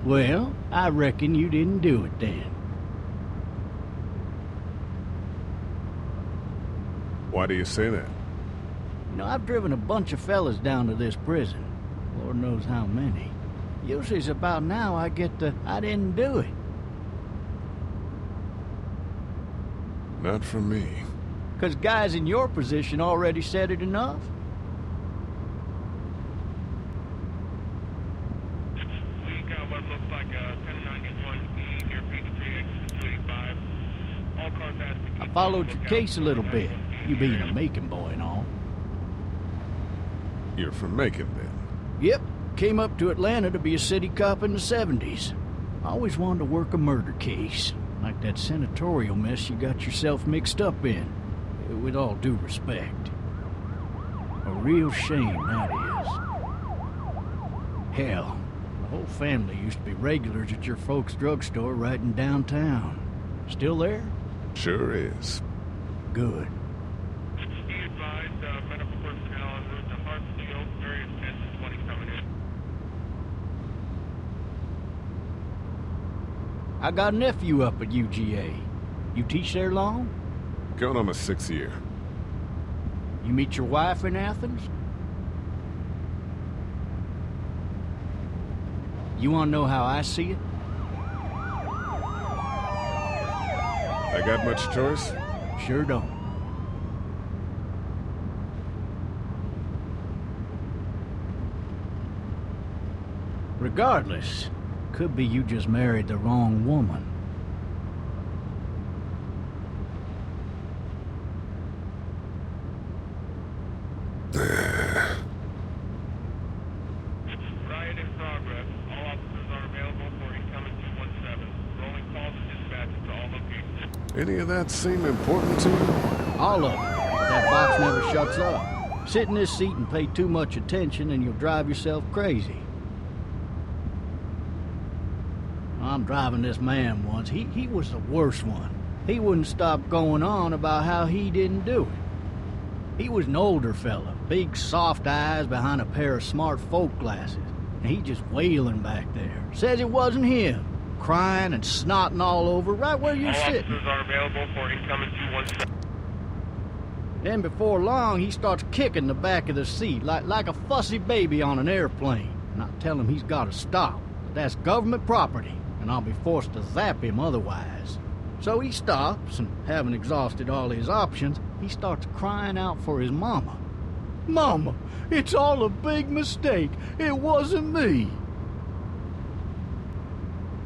Well, I reckon you didn't do it then. Why do you say that? You know, I've driven a bunch of fellas down to this prison. Lord knows how many. Usually it's about now I get the, I didn't do it. Not from me. 'Cause guys in your position already said it enough. We got what looks like a 1091E near Peachtree, 285. All cars have to I followed your case a little bit, you being a Macon boy and all. You're from Macon, then? Yep, came up to Atlanta to be a city cop in the 70s. I always wanted to work a murder case, like that senatorial mess you got yourself mixed up in. With all due respect. A real shame, that is. Hell, the whole family used to be regulars at your folks' drugstore right in downtown. Still there? Sure is. Good. Be advised, medical personnel en route to Hartsfield, various 10 to 20 coming in. I got a nephew up at UGA. You teach there long? Going on my 6th year. You meet your wife in Athens? You want to know how I see it? I got much choice? Sure don't. Regardless, could be you just married the wrong woman. Riot in progress. All officers are available for incoming 217. Rolling calls and dispatches to all locations. Any of that seem important to you? All of it. That box never shuts up. Sit in this seat and pay too much attention and you'll drive yourself crazy. I'm driving this man once. He was the worst one. He wouldn't stop going on about how he didn't do it. He was an older fella, big soft eyes behind a pair of smart folk glasses. And he just wailing back there. Says it wasn't him. Crying and snotting all over right where you're All sitting. officers are available for incoming 217. Then before long, he starts kicking the back of the seat like a fussy baby on an airplane. And I tell him he's got to stop. That's government property, and I'll be forced to zap him otherwise. So he stops, and having exhausted all his options, he starts crying out for his mama. Mama, it's all a big mistake. It wasn't me.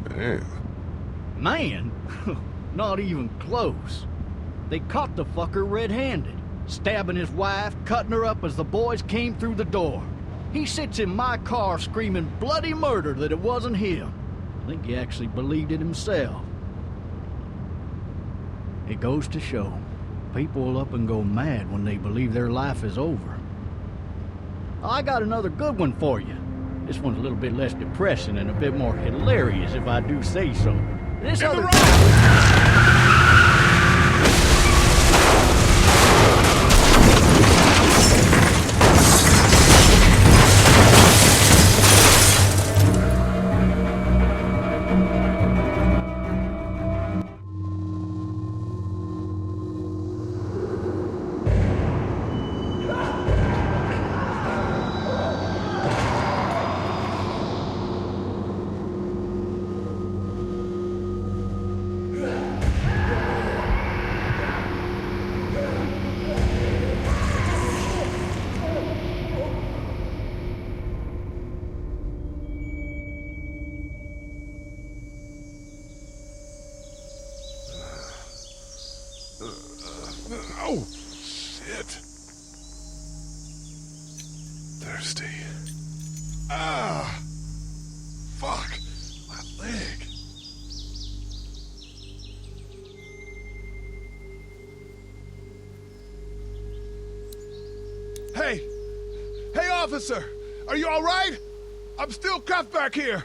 Man. Man? Not even close. They caught the fucker red-handed, stabbing his wife, cutting her up as the boys came through the door. He sits in my car screaming bloody murder that it wasn't him. I think he actually believed it himself. It goes to show, people will up and go mad when they believe their life is over. I got another good one for you. This one's a little bit less depressing and a bit more hilarious, if I do say so. This other... Oh, shit. Thirsty. Ah! Fuck! My leg. Hey! Hey, officer! Are you all right? I'm still cuffed back here.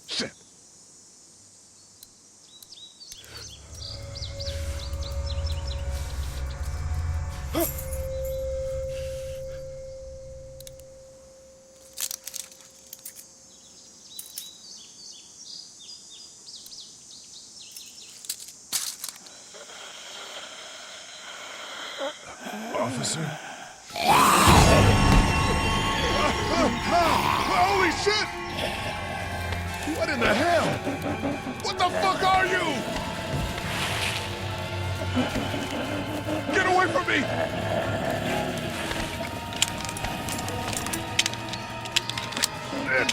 Shit. Officer? Holy shit! What in the hell? What the fuck are you? Get away from me! Shit!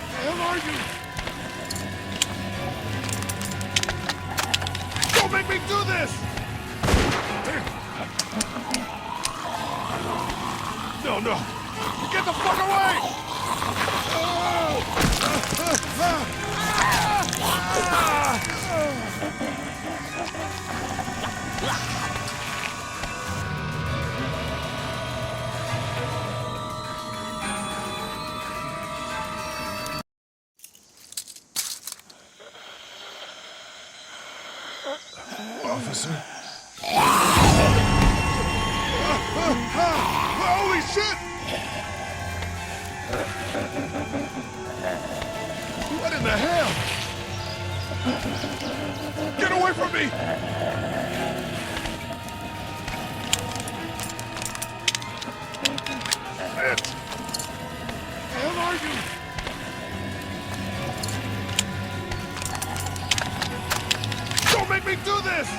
The hell are you? Don't make me do this! No, no! Get the fuck away! Officer? Holy shit! What in the hell? Get away from me! Shit! The hell are you? Don't make me do this!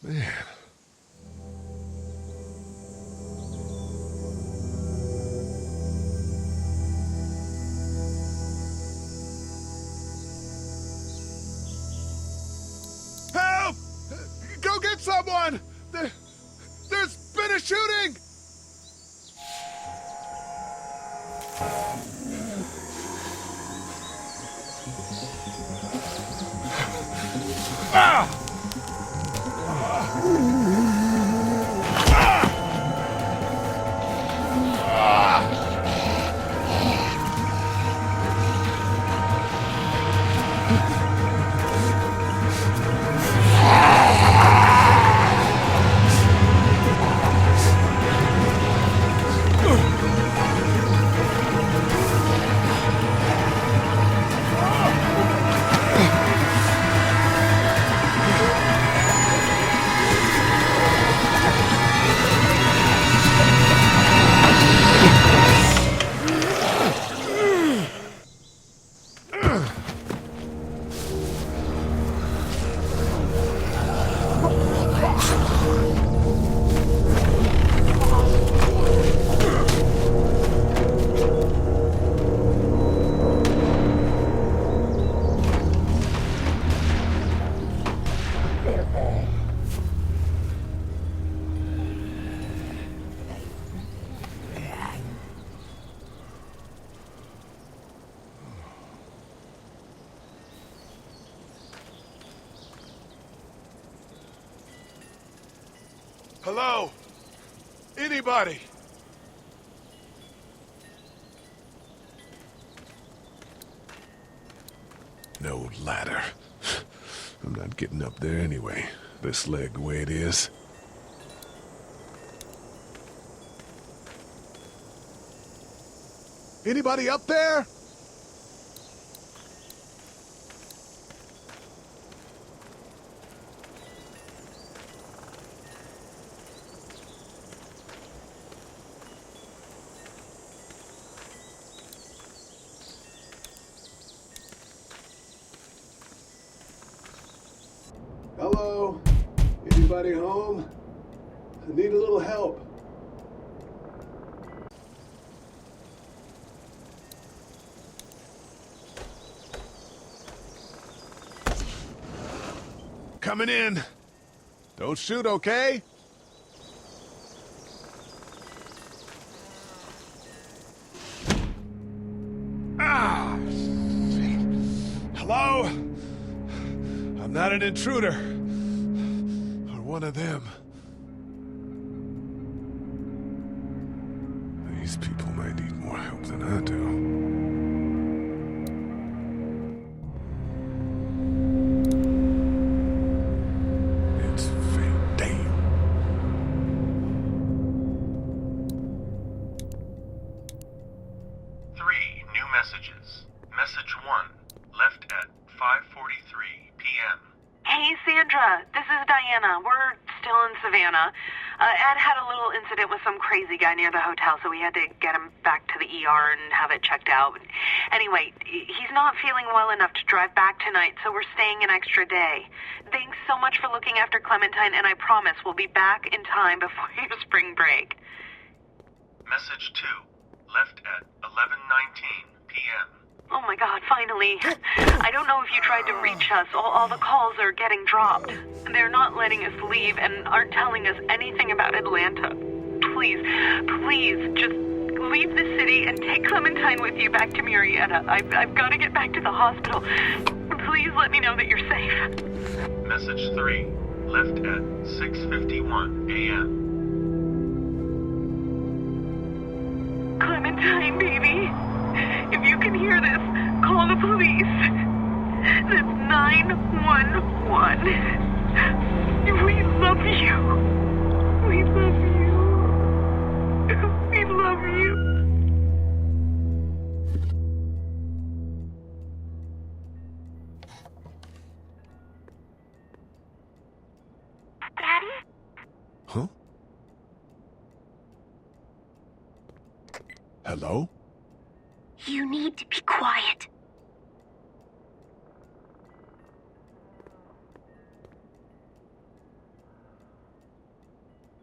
Man. Help! Go get someone! There's been a shooting! Ah! Hello? Anybody? No ladder. I'm not getting up there anyway. This leg the way it is. Anybody up there? Hello? Anybody home? I need a little help. Coming in. Don't shoot, okay? Ah! Shit. Hello? I'm not an intruder. Or one of them. These people might need more help than I do. It's fake. Damn. Three new messages. Message 1, left at 5:43 p.m. Hey, Sandra. This is Diana. We're still in Savannah. Ed had a little incident with some crazy guy near the hotel, so we had to get him back to the ER and have it checked out. Anyway, he's not feeling well enough to drive back tonight, so we're staying an extra day. Thanks so much for looking after Clementine, and I promise we'll be back in time before your spring break. Message 2, left at 11:19 p.m. Oh my God, finally. I don't know if you tried to reach us. All the calls are getting dropped. They're not letting us leave and aren't telling us anything about Atlanta. Please, just leave the city and take Clementine with you back to Murrieta. I've got to get back to the hospital. Please let me know that you're safe. Message 3, left at 6:51 a.m. Clementine, baby. If you can hear this, call the police. That's 911. We love you. We love you. We love you. Daddy? Huh? Hello? You need to be quiet.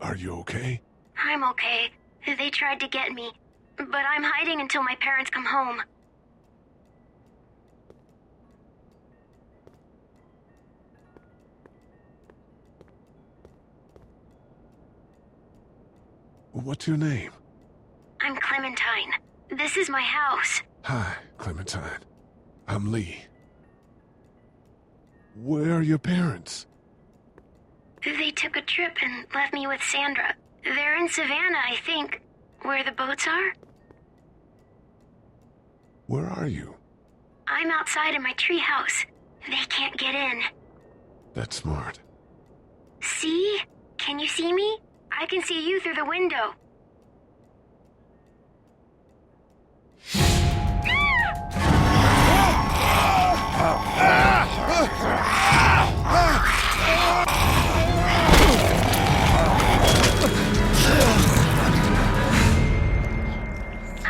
Are you okay? I'm okay. They tried to get me, but I'm hiding until my parents come home. What's your name? I'm Clementine. This is my house. Hi, Clementine. I'm Lee. Where are your parents? They took a trip and left me with Sandra. They're in Savannah, I think. Where the boats are? Where are you? I'm outside in my treehouse. They can't get in. That's smart. See? Can you see me? I can see you through the window.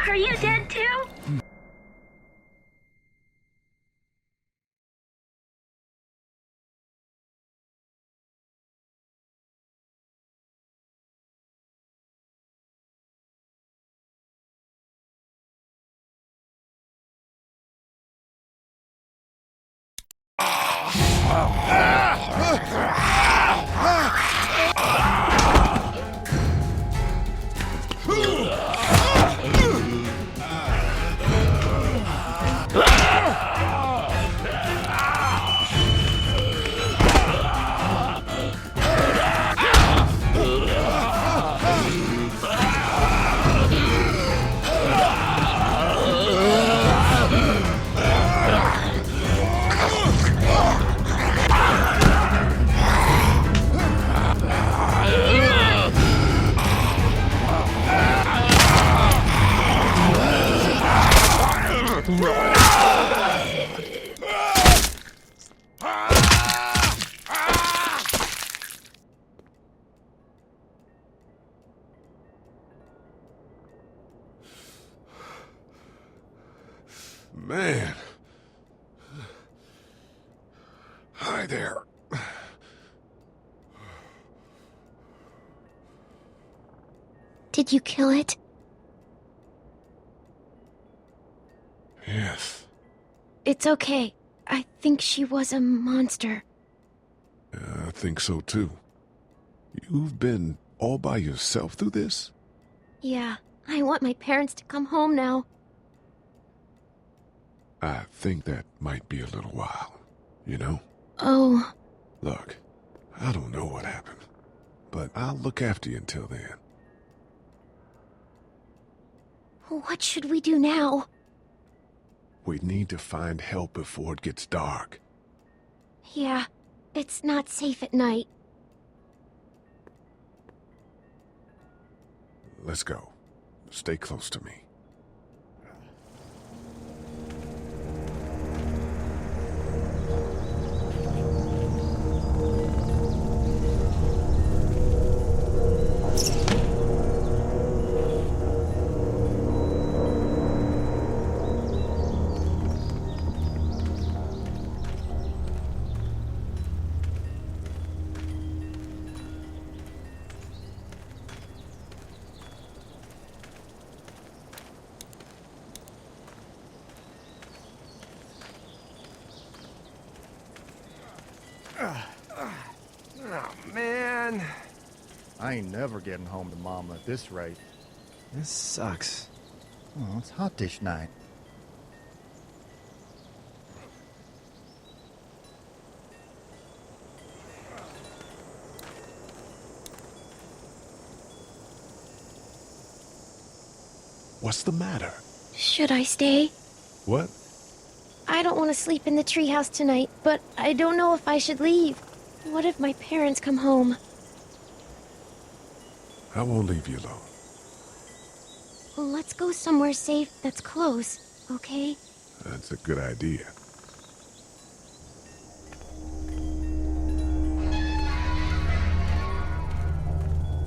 Are you dead too? Man. Hi there. Did you kill it? Yes. It's okay. I think she was a monster. I think so too. You've been all by yourself through this? Yeah, I want my parents to come home now. I think that might be a little while, you know? Oh. Look, I don't know what happened, but I'll look after you until then. What should we do now? We need to find help before it gets dark. Yeah, it's not safe at night. Let's go. Stay close to me. Oh, man. I ain't never getting home to Mama at this rate. This sucks. Oh, it's hot dish night. What's the matter? Should I stay? What? I don't want to sleep in the treehouse tonight, but I don't know if I should leave. What if my parents come home? I won't leave you alone. Let's go somewhere safe that's close, okay? That's a good idea.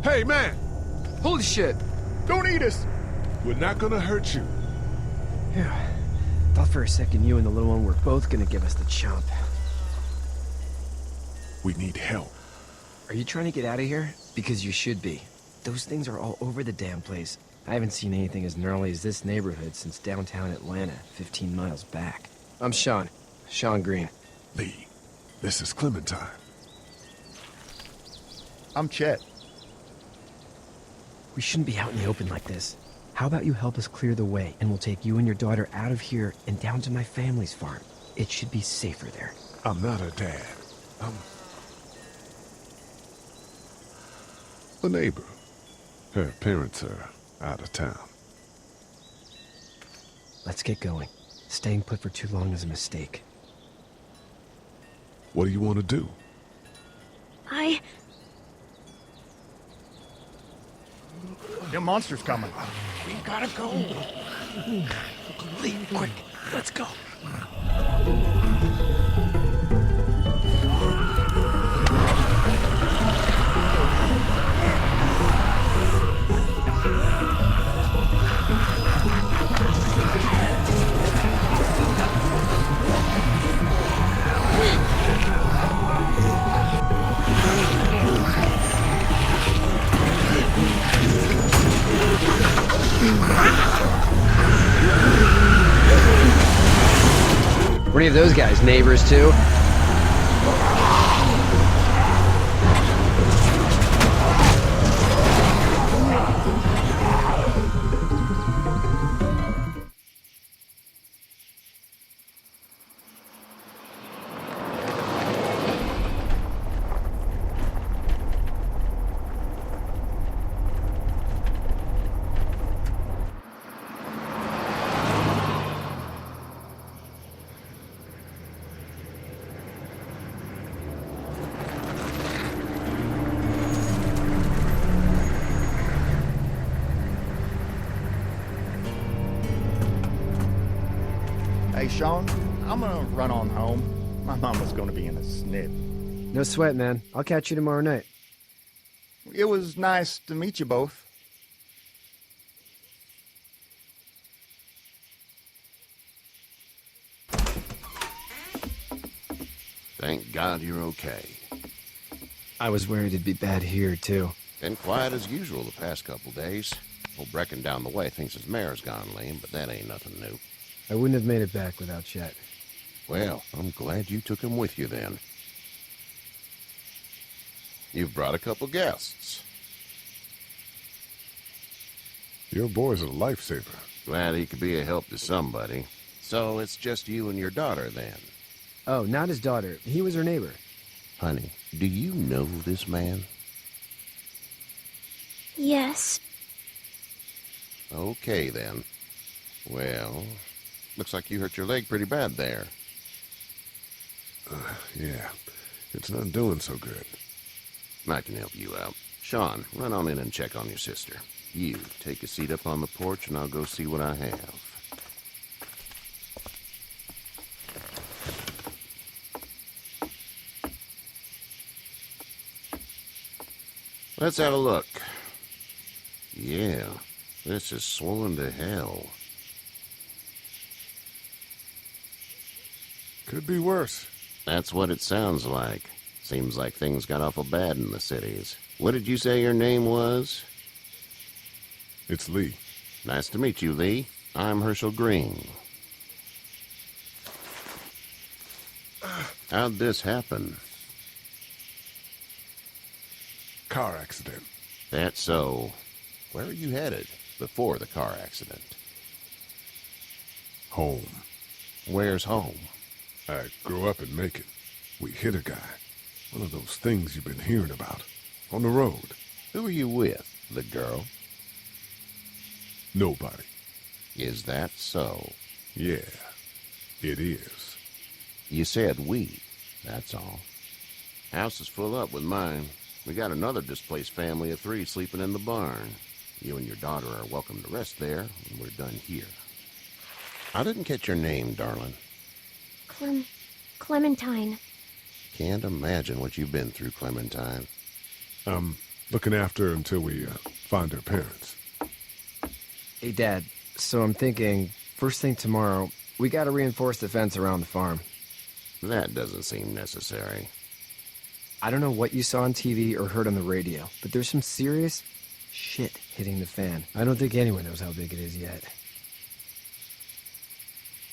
Hey, man! Holy shit! Don't eat us! We're not gonna hurt you. Yeah. Thought for a second you and the little one were both gonna give us the chomp. We need help. Are you trying to get out of here? Because you should be. Those things are all over the damn place. I haven't seen anything as gnarly as this neighborhood since downtown Atlanta, 15 miles back. I'm Sean. Sean Green. Lee, this is Clementine. I'm Chet. We shouldn't be out in the open like this. How about you help us clear the way, and we'll take you and your daughter out of here and down to my family's farm. It should be safer there. I'm not her dad. I'm a neighbor. Her parents are out of town. Let's get going. Staying put for too long is a mistake. What do you want to do? Them monster's coming. We gotta go. Lee, quick, let's go. Were any of those guys neighbors too? Hey, Sean, I'm gonna run on home. My mama's gonna be in a snip. No sweat, man. I'll catch you tomorrow night. It was nice to meet you both. Thank God you're okay. I was worried it'd be bad here, too. Been quiet as usual the past couple days. Old Brecken down the way thinks his mare's gone lame, but that ain't nothing new. I wouldn't have made it back without Chet. Well, I'm glad you took him with you then. You've brought a couple guests. Your boy's a lifesaver. Glad he could be a help to somebody. So it's just you and your daughter then? Oh, not his daughter. He was her neighbor. Honey, do you know this man? Yes. Okay, then. Well, looks like you hurt your leg pretty bad there. Yeah, it's not doing so good. I can help you out. Sean, run on in and check on your sister. You, take a seat up on the porch and I'll go see what I have. Let's have a look. Yeah, this is swollen to hell. Could be worse. That's what it sounds like. Seems like things got awful bad in the cities. What did you say your name was? It's Lee. Nice to meet you, Lee. I'm Herschel Green. How'd this happen? Car accident. That's so. Where are you headed before the car accident? Home. Where's home? I grew up in Macon. We hit a guy. One of those things you've been hearing about. On the road. Who are you with? The girl? Nobody. Is that so? Yeah, it is. You said we. That's all. House is full up with mine. We got another displaced family of 3 sleeping in the barn. You and your daughter are welcome to rest there, and we're done here. I didn't catch your name, darling. Clementine. Can't imagine what you've been through, Clementine. I'm looking after her until we find her parents. Hey, Dad. So I'm thinking, first thing tomorrow, we gotta reinforce the fence around the farm. That doesn't seem necessary. I don't know what you saw on TV or heard on the radio, but there's some serious shit hitting the fan. I don't think anyone knows how big it is yet.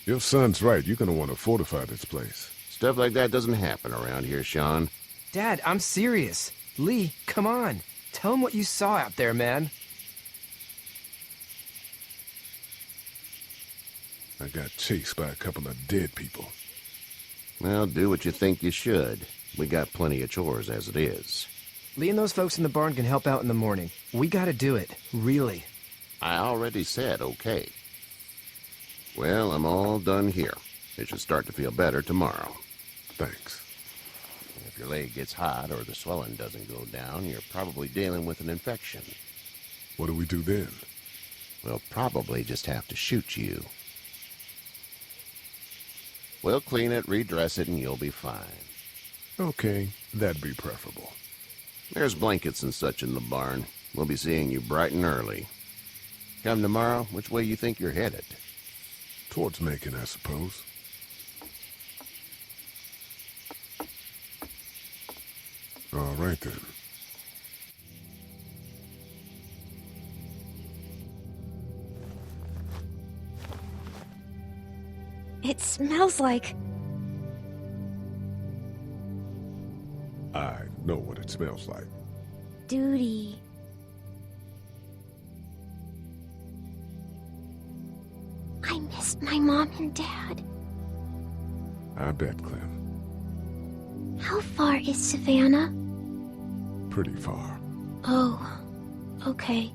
Your son's right. You're gonna want to fortify this place. Stuff like that doesn't happen around here, Sean. Dad, I'm serious. Lee, come on. Tell him what you saw out there, man. I got chased by a couple of dead people. Well, do what you think you should. We got plenty of chores as it is. Lee and those folks in the barn can help out in the morning. We gotta do it. Really. I already said okay. Well, I'm all done here. It should start to feel better tomorrow. Thanks. If your leg gets hot or the swelling doesn't go down, you're probably dealing with an infection. What do we do then? We'll probably just have to shoot you. We'll clean it, redress it, and you'll be fine. Okay, that'd be preferable. There's blankets and such in the barn. We'll be seeing you bright and early. Come tomorrow, which way you think you're headed? Towards Macon, I suppose. All right, then. It smells like... I know what it smells like. duty. I missed my mom and dad. I bet, Clem. How far is Savannah? Pretty far. Oh, okay.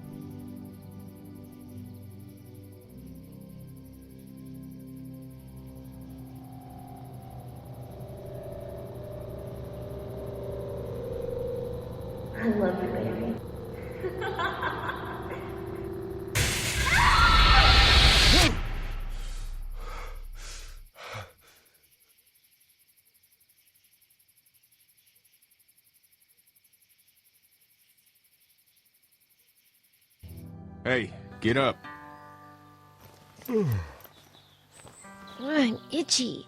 I love you, baby. Hey, get up. I'm itchy.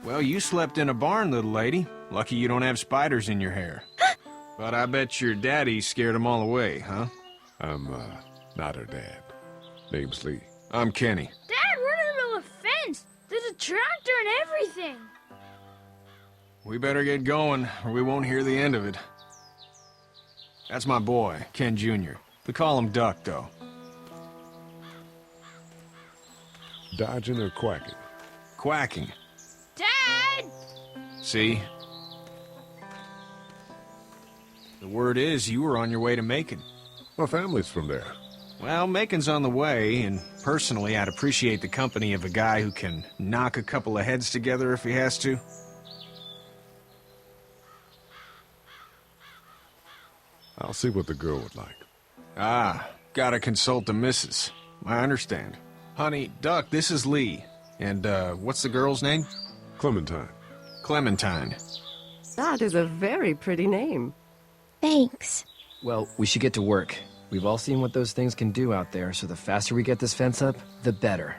Well, you slept in a barn, little lady. Lucky you don't have spiders in your hair. But I bet your daddy scared them all away, huh? I'm, not her dad. Name's Lee. I'm Kenny. Dad, we're in the middle of a fence. There's a tractor and everything. We better get going, or we won't hear the end of it. That's my boy, Ken Jr. We call him Duck, though. Dodging or quacking? Quacking. Dad! See? The word is you were on your way to Macon. My family's from there. Well, Macon's on the way, and personally, I'd appreciate the company of a guy who can knock a couple of heads together if he has to. I'll see what the girl would like. Ah, gotta consult the missus. I understand. Honey, Duck, this is Lee. And, what's the girl's name? Clementine. Clementine. That is a very pretty name. Thanks. Well, we should get to work. We've all seen what those things can do out there, so the faster we get this fence up, the better.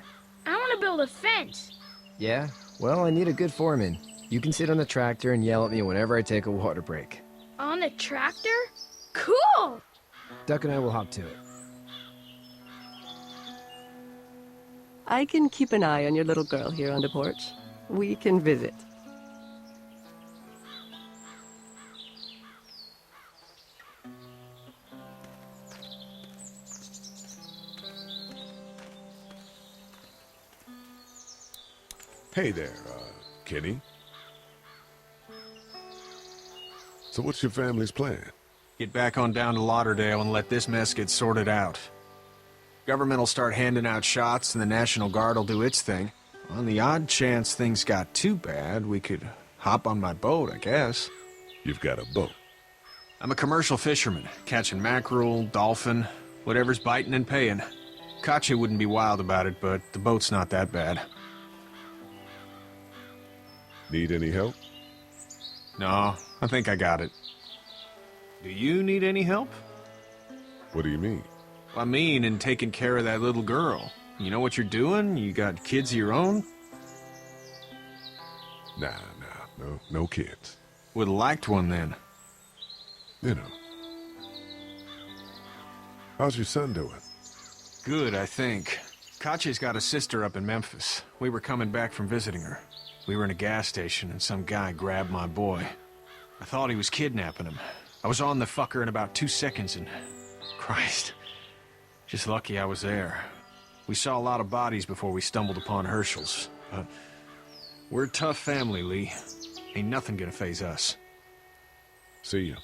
I want to build a fence. Yeah? Well, I need a good foreman. You can sit on the tractor and yell at me whenever I take a water break. On the tractor? Cool! Duck and I will hop to it. I can keep an eye on your little girl here on the porch. We can visit. Hey there, Kenny. So what's your family's plan? Get back on down to Lauderdale and let this mess get sorted out. Government will start handing out shots and the National Guard will do its thing. On the odd chance things got too bad, we could hop on my boat, I guess. You've got a boat? I'm a commercial fisherman, catching mackerel, dolphin, whatever's biting and paying. Katya wouldn't be wild about it, but the boat's not that bad. Need any help? No, I think I got it. Do you need any help? What do you mean? I mean, in taking care of that little girl. You know what you're doing? You got kids of your own? Nah, no kids. Would've liked one then. You know. How's your son doing? Good, I think. Katya's got a sister up in Memphis. We were coming back from visiting her. We were in a gas station and some guy grabbed my boy. I thought he was kidnapping him. I was on the fucker in about 2 seconds and... Christ. Just lucky I was there. We saw a lot of bodies before we stumbled upon Herschel's. But we're a tough family, Lee. Ain't nothing gonna faze us. See ya.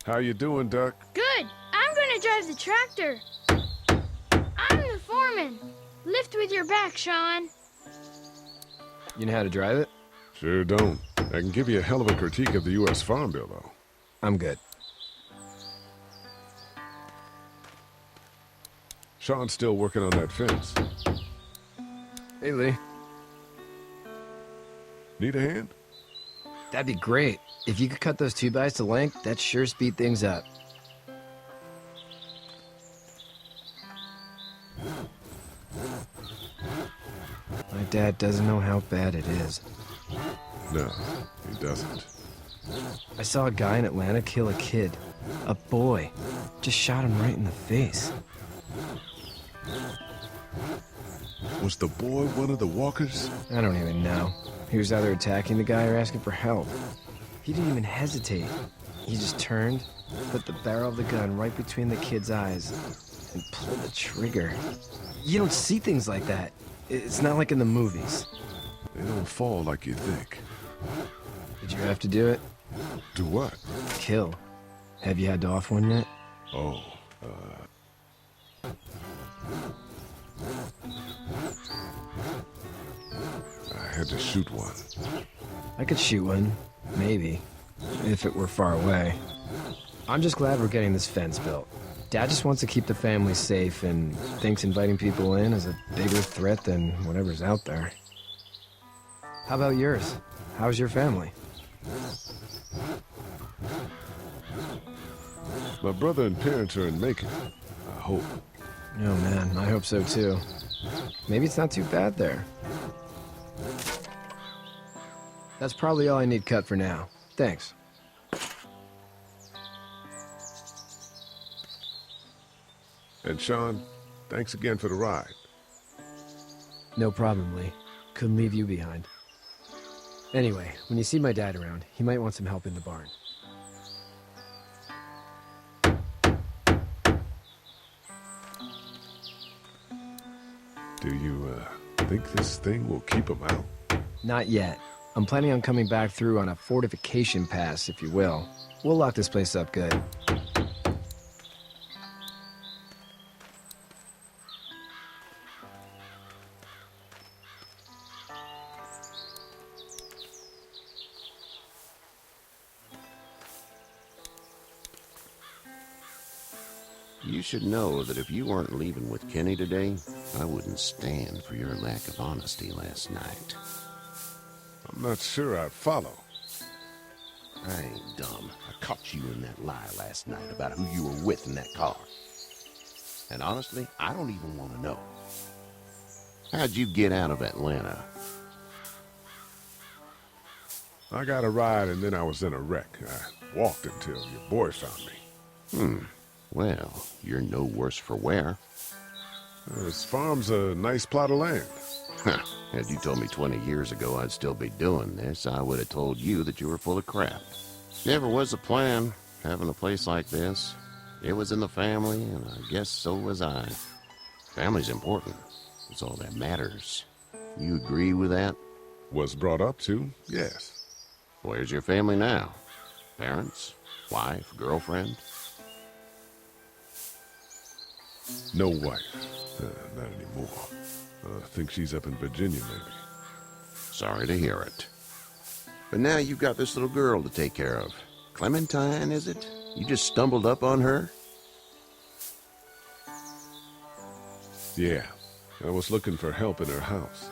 How you doing, Duck? Good. I'm gonna drive the tractor. I'm the foreman. Lift with your back, Sean. You know how to drive it? Sure don't. I can give you a hell of a critique of the U.S. Farm Bill, though. I'm good. Sean's still working on that fence. Hey, Lee. Need a hand? That'd be great. If you could cut those 2x to length, that'd sure speed things up. My dad doesn't know how bad it is. No, he doesn't. I saw a guy in Atlanta kill a kid. A boy. Just shot him right in the face. Was the boy one of the walkers? I don't even know. He was either attacking the guy or asking for help. He didn't even hesitate. He just turned, put the barrel of the gun right between the kid's eyes, and pulled the trigger. You don't see things like that. It's not like in the movies. They don't fall like you think. Did you have to do it? Do what? Kill. Have you had to off one yet? Oh, I had to shoot one. I could shoot one, maybe, if it were far away. I'm just glad we're getting this fence built. Dad just wants to keep the family safe and thinks inviting people in is a bigger threat than whatever's out there. How about yours? How's your family? My brother and parents are in Macon. I hope. Oh man, I hope so too. Maybe it's not too bad there. That's probably all I need cut for now. Thanks. And Sean, thanks again for the ride. No problem, Lee. Couldn't leave you behind. Anyway, when you see my dad around, he might want some help in the barn. Do you, think this thing will keep him out? Not yet. I'm planning on coming back through on a fortification pass, if you will. We'll lock this place up good. You should know that if you weren't leaving with Kenny today, I wouldn't stand for your lack of honesty last night. I'm not sure I'd follow. I ain't dumb. I caught you in that lie last night about who you were with in that car. And honestly, I don't even want to know. How'd you get out of Atlanta? I got a ride and then I was in a wreck. I walked until your boy found me. Well, you're no worse for wear. This farm's a nice plot of land. Had you told me 20 years ago I'd still be doing this, I would have told you that you were full of crap. Never was a plan, having a place like this. It was in the family, and I guess so was I. Family's important. It's all that matters. You agree with that? Was brought up to, yes. Where's your family now? Parents? Wife? Girlfriend? No wife. Not anymore. I think she's up in Virginia, maybe. Sorry to hear it. But now you've got this little girl to take care of. Clementine, is it? You just stumbled up on her? Yeah. I was looking for help in her house.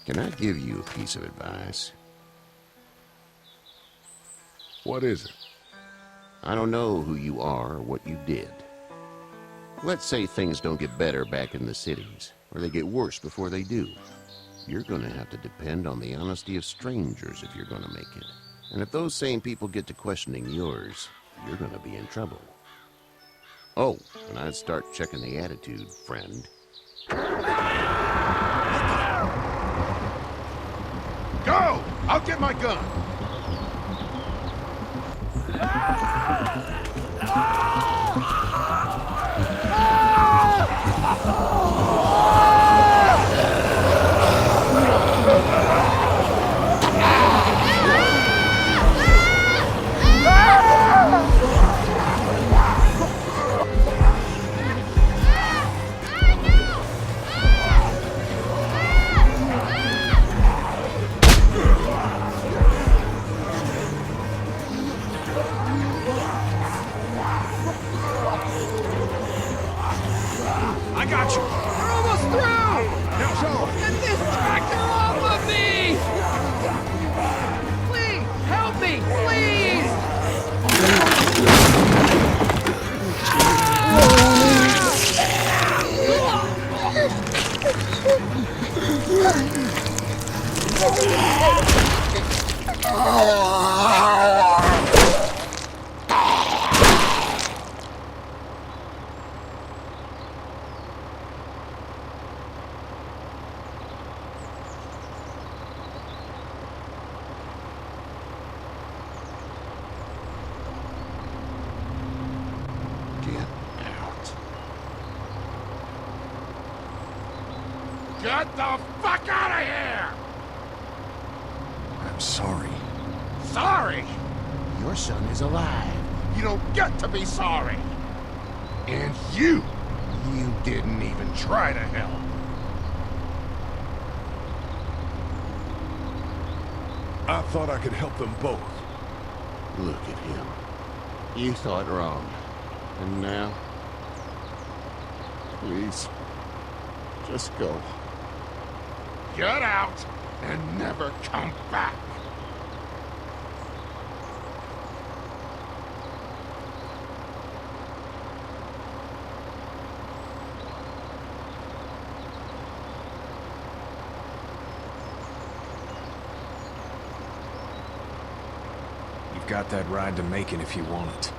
Can I give you a piece of advice? What is it? I don't know who you are or what you did. Let's say things don't get better back in the cities, or they get worse before they do. You're gonna have to depend on the honesty of strangers if you're gonna make it. And if those same people get to questioning yours, you're gonna be in trouble. Oh, and I'd start checking the attitude, friend. Go! I'll get my gun! I got you. We're almost through! Now, Sean! Get this tractor off of me! Please, help me, please! Get the fuck out of here! I'm sorry. Sorry? Your son is alive. You don't get to be sorry. And you didn't even try to help. I thought I could help them both. Look at him. You thought wrong. And now? Please, just go. Get out and never come back. You've got that ride to Macon if you want it.